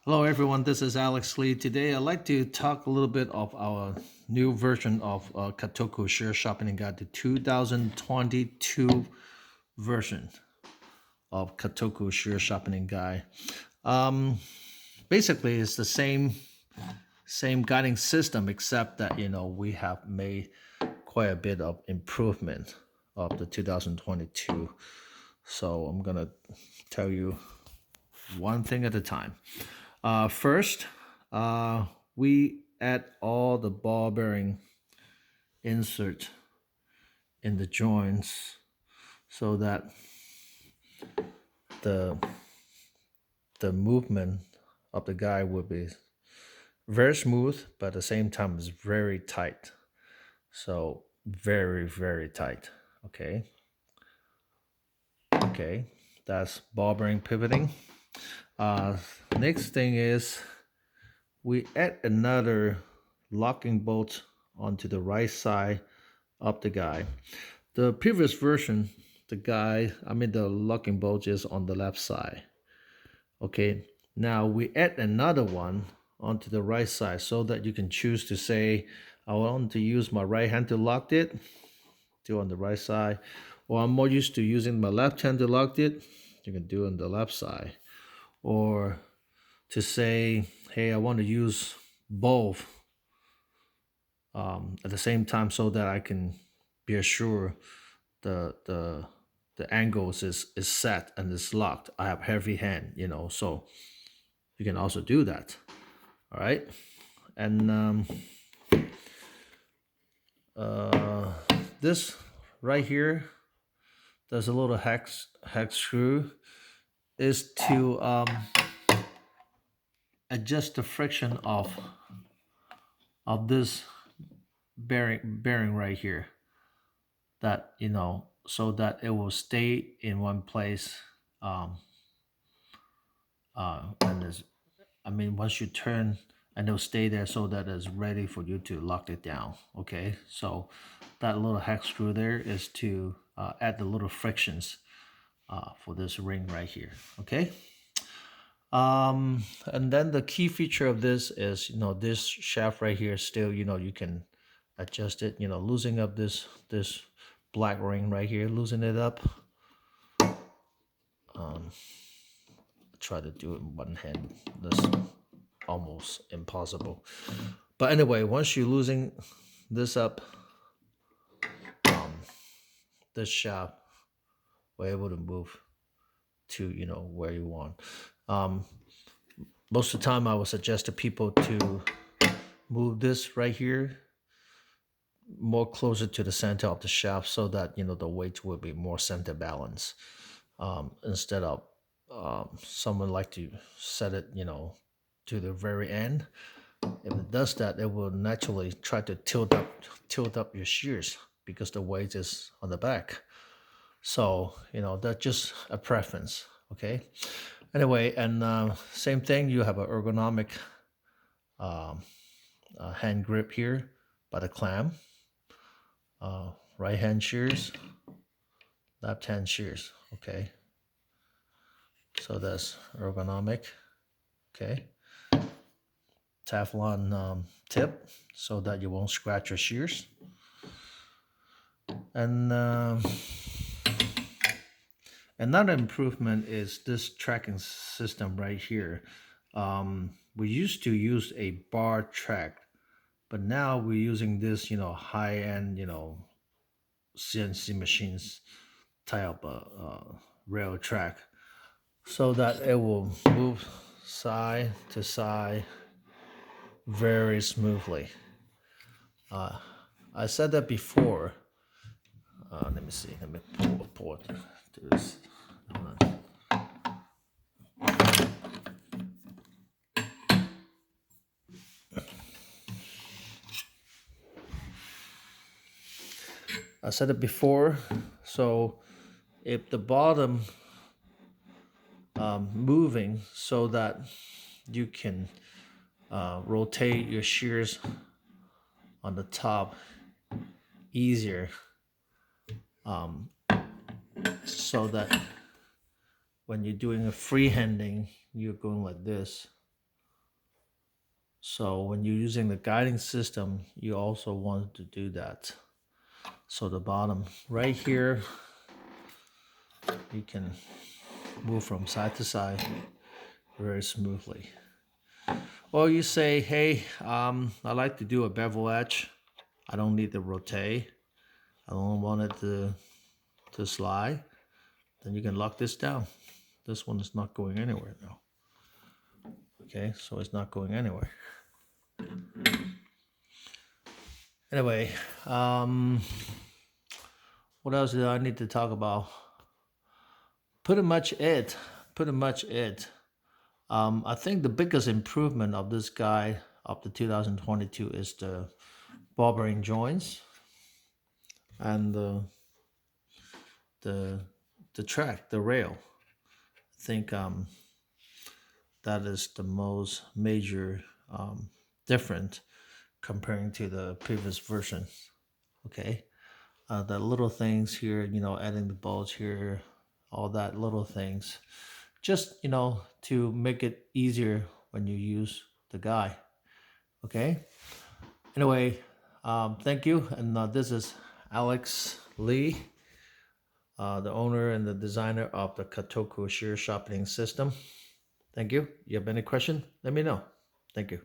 Hello, everyone. This is Alex Lee. Today, I'd like to talk a little bit of our new version of Katoku Shears Sharpening Guide, the 2022 version of Katoku Shears Sharpening Guide. Um, Basically, it's the same guiding system, except that we have made quite a bit of improvement of the 2022. So I'm gonna tell you one thing at a time. First, we add all the ball bearing insert in the joints so that the the movement of the guy will be very smooth, but at the same time is very tight. So very tight. Okay, that's ball bearing pivoting. Next thing is we add another locking bolt onto the right side of the guy. The previous version, the locking bolt is on the left side. Okay, now we add another one onto the right side so that you can choose to say, I want to use my right hand to lock it, do on the right side, or I'm more used to using my left hand to lock it, you can do on the left side. Or to say, hey, I want to use both at the same time so that I can be assured the angles is set and is locked. I have heavy hand, so you can also do that. All right, and this right here, there's a little hex screw, is to adjust the friction of this bearing right here, that so that it will stay in one place. And there's, once you turn, and it'll stay there so that it's ready for you to lock it down. Okay, so that little hex screw there is to add the little frictions for this ring right here. Okay. And then the key feature of this is, this shaft right here still, you can adjust it, loosening up this black ring right here, loosen it up. Try to do it in one hand. That's almost impossible. But anyway, once you loosen this up, this shaft, we're able to move to where you want. Most of the time, I would suggest to people to move this right here more closer to the center of the shaft so that the weight will be more center balance, instead of someone like to set it to the very end. If it does that, it will naturally try to tilt up your shears because the weight is on the back. So that's just a preference. Okay, anyway, and same thing, you have an ergonomic hand grip here by the clamp. Right hand shears, left hand shears. Okay, so that's ergonomic. Okay, Teflon tip so that you won't scratch your shears. And another improvement is this tracking system right here. We used to use a bar track, but now we're using this high-end CNC machines type of rail track, so that it will move side to side very smoothly. I said that before. Let me see. Let me pull it to this. I said it before. So if the bottom moving so that you can rotate your shears on the top easier, so that when you're doing a freehanding, you're going like this, So when you're using the guiding system, you also want to do that. So the bottom right here, you can move from side to side very smoothly. Or you say, hey, I like to do a bevel edge. I don't need to rotate. I don't want it to slide. Then you can lock this down. This one is not going anywhere now. Okay, so it's not going anywhere. Anyway, what else do I need to talk about? Pretty much it. I think the biggest improvement of this guy of the 2022 is the ball bearing joints and the track, the rail. I think that is the most major different comparing to the previous version. Okay, the little things here, adding the bolts here, all that little things, just to make it easier when you use the guy. Okay. Anyway, thank you, and this is Alex Lee, the owner and the designer of the Katoku Shears sharpening system. Thank you. You have any question? Let me know. Thank you.